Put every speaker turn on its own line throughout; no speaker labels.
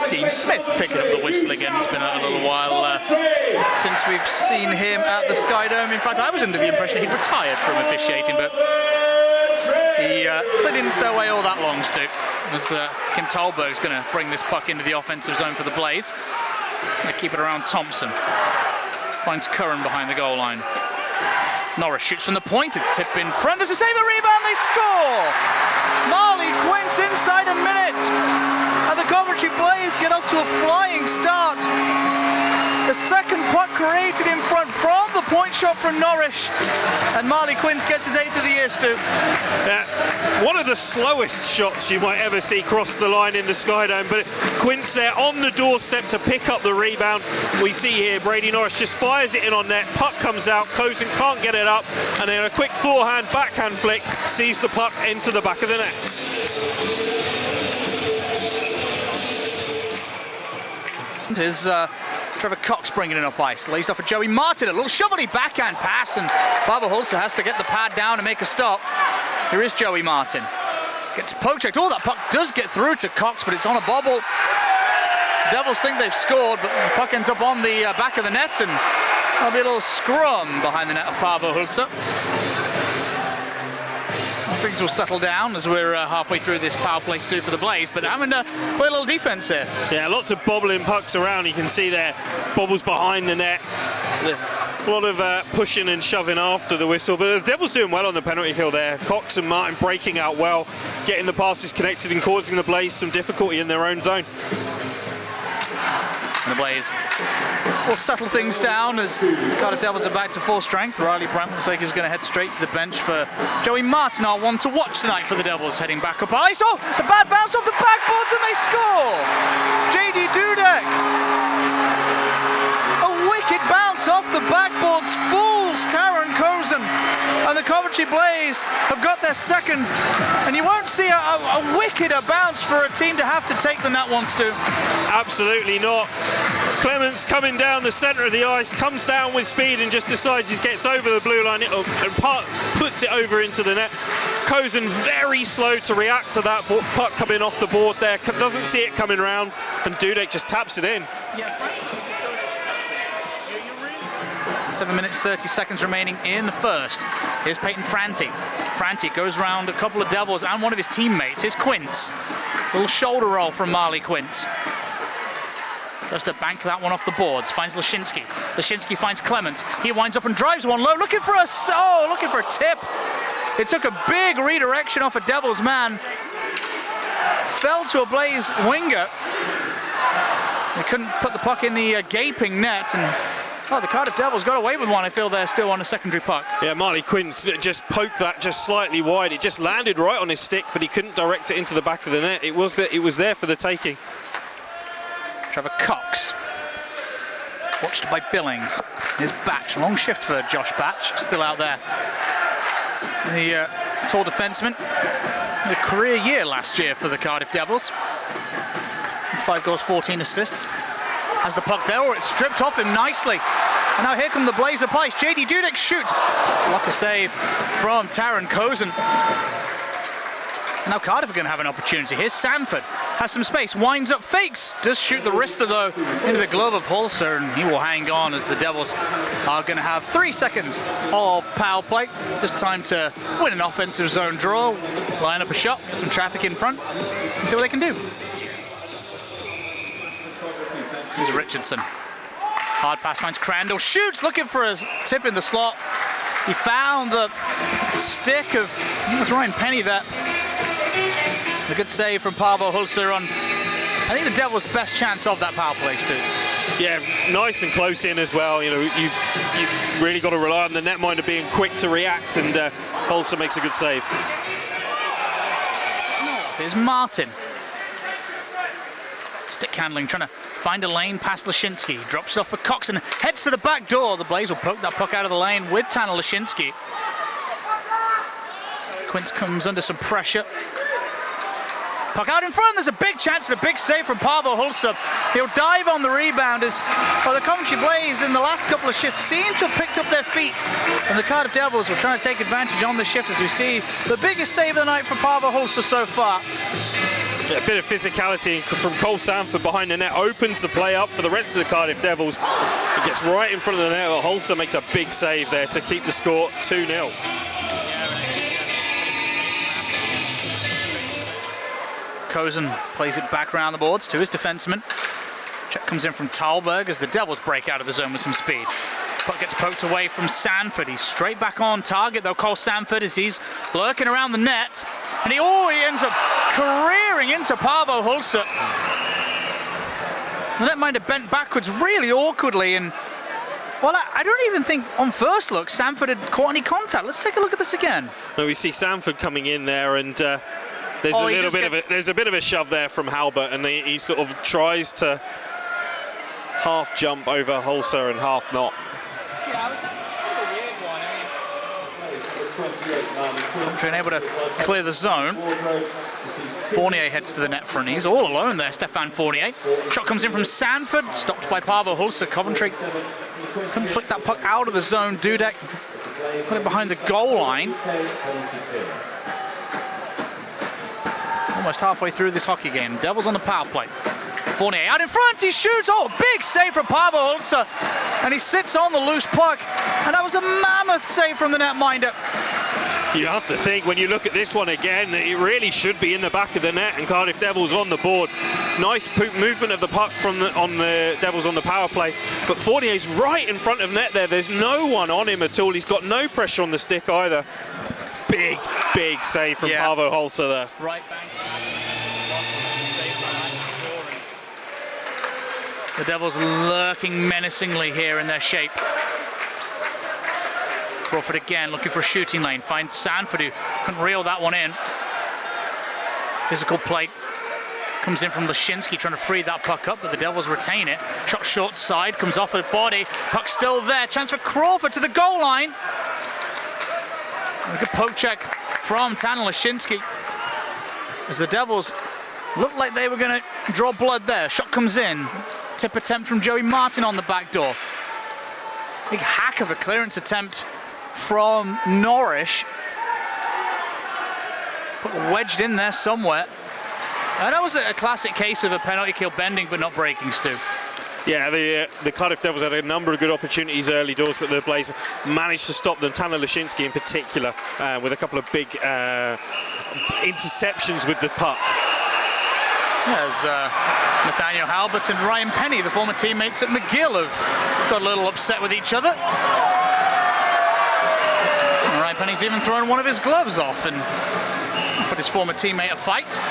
Dean Smith picking up the whistle again. It's been a little while since we've seen him at the Sky Dome. In fact, I was under the impression he'd retired from officiating, but he didn't stay away all that long, Stu. As Kim Tolberg's going to bring this puck into the offensive zone for the Blaze. Going to keep it around Thompson. Finds Curran behind the goal line. Norris shoots from the point, a tip in front. There's a save, a rebound, they score! Marley Quint inside a minute. And the Coventry Blaze get up to a flying start. The second puck created in front from the point shot from Norris. And Marley Quint gets his 8th of the year, Stu.
One of the slowest shots you might ever see cross the line in the Sky Dome, but Quint's there on the doorstep to pick up the rebound. We see here Brady Norris just fires it in on net, puck comes out, Cozen can't get it up, and then a quick forehand backhand flick sees the puck into the back of the net.
Is Trevor Cox bringing it up ice, lays off of Joey Martin, a little shovely backhand pass, and Barbara Hulser has to get the pad down and make a stop. Here is Joey Martin. Gets poke checked. Oh, that puck does get through to Cox, but it's on a bobble. The Devils think they've scored, but the puck ends up on the back of the net, and there'll be a little scrum behind the net of Paavo Hulser. Things will settle down as we're halfway through this power play, Stu, for the Blaze, but having to play a little defense here. Yeah,
lots of bobbling pucks around. You can see there, bobbles behind the net. A lot of pushing and shoving after the whistle, but the Devils doing well on the penalty kill there. Cox and Martin breaking out well, getting the passes connected and causing the Blaze some difficulty in their own zone.
And the Blaze will settle things down as Cardiff Devils are back to full strength. Riley Brandt looks like he's going to head straight to the bench for Joey Martin, our one to watch tonight for the Devils, heading back up ice. Oh, the bad bounce off the backboards and they score! JD Dudek! A wicked bounce off the backboards, fools Taron Cozen. And the Coventry Blaze have got their second, and you won't see a wickeder bounce for a team to have to take than that one, Stu.
Absolutely not. Clements coming down the centre of the ice, comes down with speed and just decides he gets over the blue line and puts it over into the net. Cozen very slow to react to that puck coming off the board there, doesn't see it coming round, and Dudek just taps it in.
7 minutes 30 seconds remaining in the first. Here's Peyton Franti. Franti goes round a couple of Devils and one of his teammates. Here's Quint. Little shoulder roll from Marley Quint. Just to bank that one off the boards. Finds Lashinsky. Lashinsky finds Clements. He winds up and drives one low, looking for a tip. It took a big redirection off a Devils man. Fell to a Blaze winger. They couldn't put the puck in the gaping net, and the Cardiff Devils got away with one. I feel they're still on a secondary puck.
Yeah, Marley Quint just poked that just slightly wide. It just landed right on his stick, but he couldn't direct it into the back of the net. It was there for the taking.
Trevor Cox, watched by Billings. Here's Batch, long shift for Josh Batch, still out there. The tall defenseman, the career year last year for the Cardiff Devils. 5 goals, 14 assists. Has the puck there, or it's stripped off him nicely. And now here come the Blaze up ice. JD Dudek shoots. Block a save from Taron Cozen. Now Cardiff are going to have an opportunity. Here's Sanford. Has some space, winds up, fakes. Does shoot the wrister though into the glove of Hulser, and he will hang on as the Devils are going to have 3 seconds of power play. Just time to win an offensive zone draw, line up a shot, get some traffic in front, and see what they can do. Here's Richardson. Hard pass finds Crandall. Shoots, looking for a tip in the slot. He found the stick of, I think it was Ryan Penny there. A good save from Paavo Hulser on, I think, the Devils' best chance of that power play, Stu.
Yeah, nice and close in as well. You know, you really got to rely on the netminder being quick to react, and Hulser makes a good save.
Here's Martin. Stick handling, trying to find a lane past Lashinsky. Drops it off for Cox and heads to the back door. The Blaze will poke that puck out of the lane with Tanner Lashinsky. Quince comes under some pressure. Puck out in front. There's a big chance and a big save from Paavo Hulser. He'll dive on the rebound as the Coventry Blaze in the last couple of shifts seem to have picked up their feet. And the Cardiff Devils will try to take advantage on the shift as we see the biggest save of the night for Paavo Hulser so far.
A bit of physicality from Cole Sanford behind the net opens the play up for the rest of the Cardiff Devils. He gets right in front of the net. Holzer makes a big save there to keep the score 2-0.
Cozen plays it back around the boards to his defenseman. Check comes in from Talberg as the Devils break out of the zone with some speed. Puck gets poked away from Sanford. He's straight back on target though, Cole Sanford, as he's lurking around the net. And he ends up careering into Paavo Holzer. The netminder bent backwards really awkwardly, and well, I don't even think on first look Sanford had caught any contact. Let's take a look at this again.
Well, we see Sanford coming in there, and there's a bit of a shove there from Halbert, and he sort of tries to half jump over Holzer and half not.
Yeah, I was a weird one. Coventry able to clear the zone. Fournier heads to the net front. He's all alone there, Stefan Fournier. Shot comes in from Sanford, stopped by Paavo Holzer. Coventry couldn't flick that puck out of the zone. Dudek put it behind the goal line. Almost halfway through this hockey game. Devils on the power play. Fournier out in front, he shoots. Oh, big save from Paavo Holzer. And he sits on the loose puck. And that was a mammoth save from the netminder.
You have to think, when you look at this one again, it really should be in the back of the net, and Cardiff Devils on the board. Nice movement of the puck on the Devils on the power play, but Fournier's right in front of net there. There's no one on him at all. He's got no pressure on the stick either. Big save from Paavo Holzer there.
Right bank. The Devils lurking menacingly here in their shape. Crawford again looking for a shooting lane. Finds Sanford, who couldn't reel that one in. Physical play comes in from Lashinsky, trying to free that puck up, but the Devils retain it. Shot short side, comes off of the body. Puck still there. Chance for Crawford to the goal line. A good poke check from Tanner Lashinsky, as the Devils looked like they were going to draw blood there. Shot comes in. Tip attempt from Joey Martin on the back door. Big hack of a clearance attempt from Norrish. But wedged in there somewhere. And that was a classic case of a penalty kill bending but not breaking, Stu.
Yeah, the Cardiff Devils had a number of good opportunities early doors, but the Blaze managed to stop them. Tanner Lashinsky in particular, with a couple of big interceptions with the puck.
As Nathaniel Halbert and Ryan Penny, the former teammates at McGill, have got a little upset with each other. And Ryan Penny's even thrown one of his gloves off and put his former teammate a fight.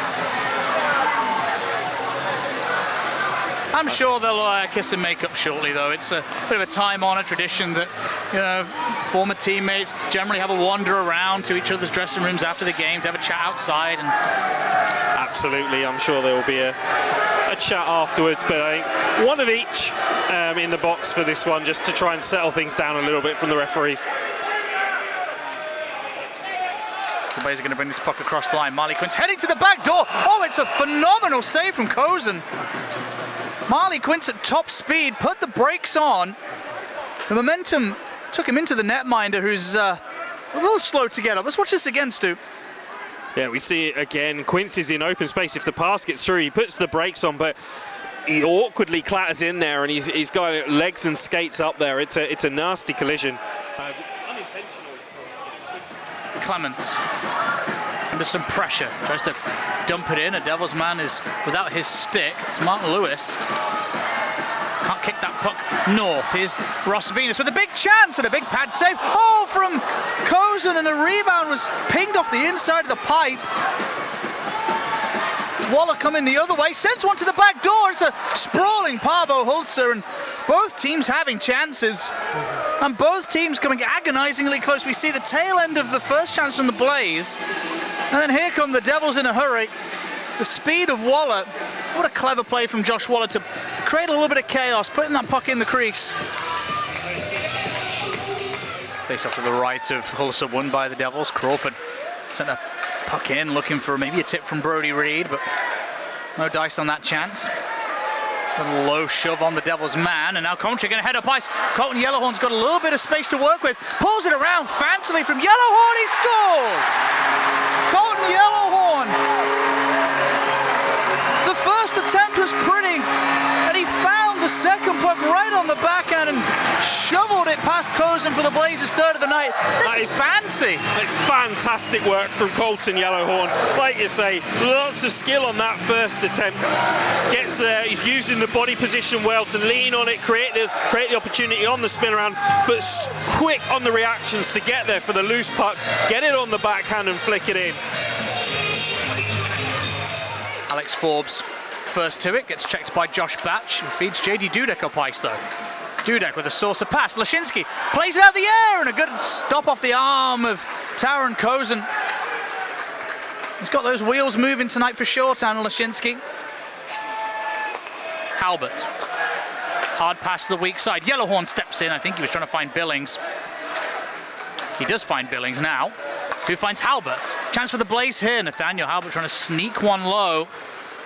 I'm sure they'll kiss and make up shortly, though. It's a bit of a time-honored tradition that, you know, former teammates generally have a wander around to each other's dressing rooms after the game to have a chat outside. And
absolutely, I'm sure there will be a chat afterwards, but I think one of each in the box for this one, just to try and settle things down a little bit from the referees.
The Blaze are going to bring this puck across the line. Marley Quince heading to the back door. Oh, it's a phenomenal save from Cozen. Marley Quince at top speed, put the brakes on. The momentum took him into the netminder, who's a little slow to get up. Let's watch this again, Stu.
Yeah, we see it again. Quince is in open space. If the pass gets through, he puts the brakes on, but he awkwardly clatters in there, and he's got legs and skates up there. It's a nasty collision. Unintentional.
Clements under some pressure, tries to dump it in. A Devils man is without his stick. It's Mark Lewis. Can't kick that puck north. Here's Ross Venus with a big chance and a big pad save. Oh, from Cozen, and the rebound was pinged off the inside of the pipe. Waller coming the other way, sends one to the back door. It's a sprawling Paavo Holzer, and both teams having chances. And both teams coming agonizingly close. We see the tail end of the first chance from the Blaze. And then here come the Devils in a hurry. The speed of Waller. What a clever play from Josh Waller to create a little bit of chaos, putting that puck in the crease. Face off to the right of Holzer, won by the Devils. Crawford sent a puck in, looking for maybe a tip from Brody Reed, but no dice on that chance. A little low shove on the Devils man, and now Coventry going to head up ice. Colton Yellowhorn's got a little bit of space to work with. Pulls it around fancily from Yellowhorn. He scores! Colton Yellowhorn Puck right on the backhand and shoveled it past Cozen for the Blazers' third of the night. This is fancy.
It's fantastic work from Colton Yellowhorn. Like you say, lots of skill on that first attempt. Gets there, he's using the body position well to lean on it, create the opportunity on the spin around, but quick on the reactions to get there for the loose puck, get it on the backhand and flick it in.
Alex Forbes first to it, gets checked by Josh Batch, and feeds JD Dudek up ice though. Dudek with a saucer pass. Lashinsky plays it out the air and a good stop off the arm of Taron Cozen. He's got those wheels moving tonight for sure, Taron Lashinsky. Halbert. Hard pass to the weak side. Yellowhorn steps in. I think he was trying to find Billings. He does find Billings now. Who finds Halbert? Chance for the Blaze here. Nathaniel Halbert trying to sneak one low.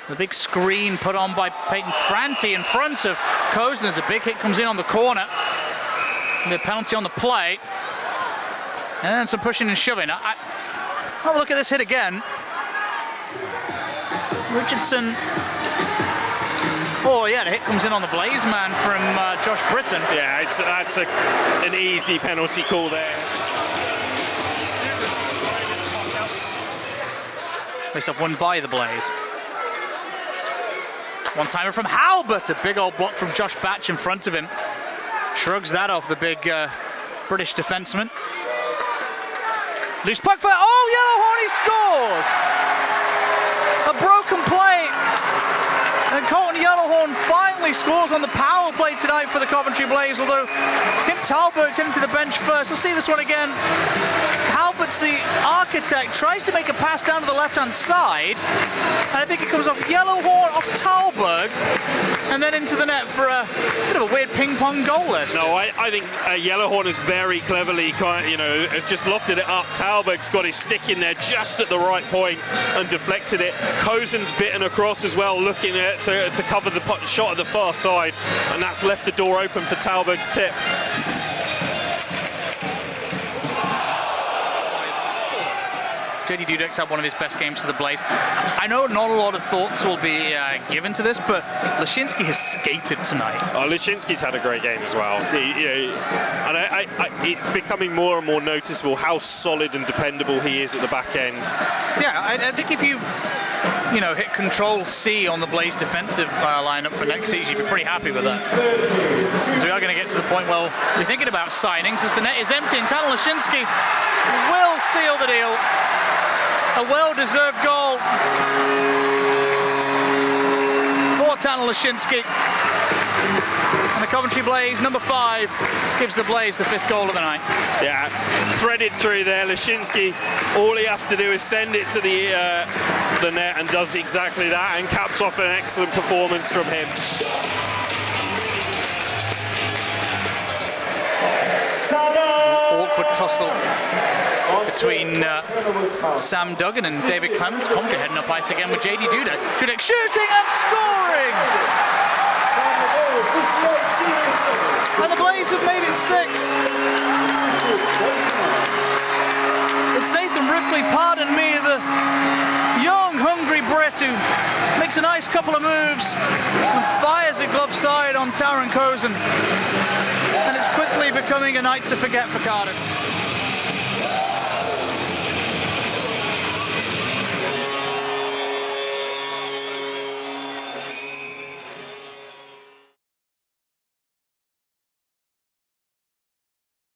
The big screen put on by Peyton Franti in front of Cozen as a big hit comes in on the corner. And the penalty on the play. And some pushing and shoving. Have a look at this hit again. Richardson. Oh yeah, the hit comes in on the Blaze man from Josh Britton.
Yeah, that's an easy penalty call there.
Face-off won by the Blaze. One-timer from Halbert, a big old block from Josh Batch in front of him. Shrugs that off, the big British defenseman. Loose puck for, Yellowhorn, he scores! A broken play. And Colton Yellowhorn finally scores on the power play tonight for the Coventry Blaze, although Kim Talberg's heading to the bench first. Let's see this one again. Halbert's the architect, tries to make a pass down to the left-hand side, and I think it comes off Yellowhorn, off Talberg, and then into the net for a bit of a weird ping-pong goal there.
No, I think Yellowhorn is very cleverly, has just lofted it up. Talberg's got his stick in there just at the right point and deflected it. Cozen's bitten across as well, looking to cover the shot at the far side, and that's left the door open for Talberg's tip.
JD Dudek's had one of his best games for the Blaze. I know not a lot of thoughts will be given to this, but Lashinsky has skated tonight.
Lashinsky's had a great game as well. It's becoming more and more noticeable how solid and dependable he is at the back end.
Yeah, I think if you hit Control-C on the Blaze defensive lineup for next season, you'd be pretty happy with that. So we are going to get to the point where we're thinking about signings as the net is empty, and Taron Lashinsky will seal the deal. A well-deserved goal for Taron Lashinsky. And the Coventry Blaze, number 5, gives the Blaze the 5th goal of the night.
Yeah, threaded through there. Lashinsky, all he has to do is send it to the net and does exactly that, and caps off an excellent performance from him.
Awkward tussle between Sam Duggan and David Clements. Coventry heading up ice again with JD Dudek. Dudek shooting and scoring! And the Blaze have made it 6. It's Nathan Ripley, pardon me, the young, hungry Brit who makes a nice couple of moves and fires it glove side on Taron Cozen. And it's quickly becoming a night to forget for Cardiff.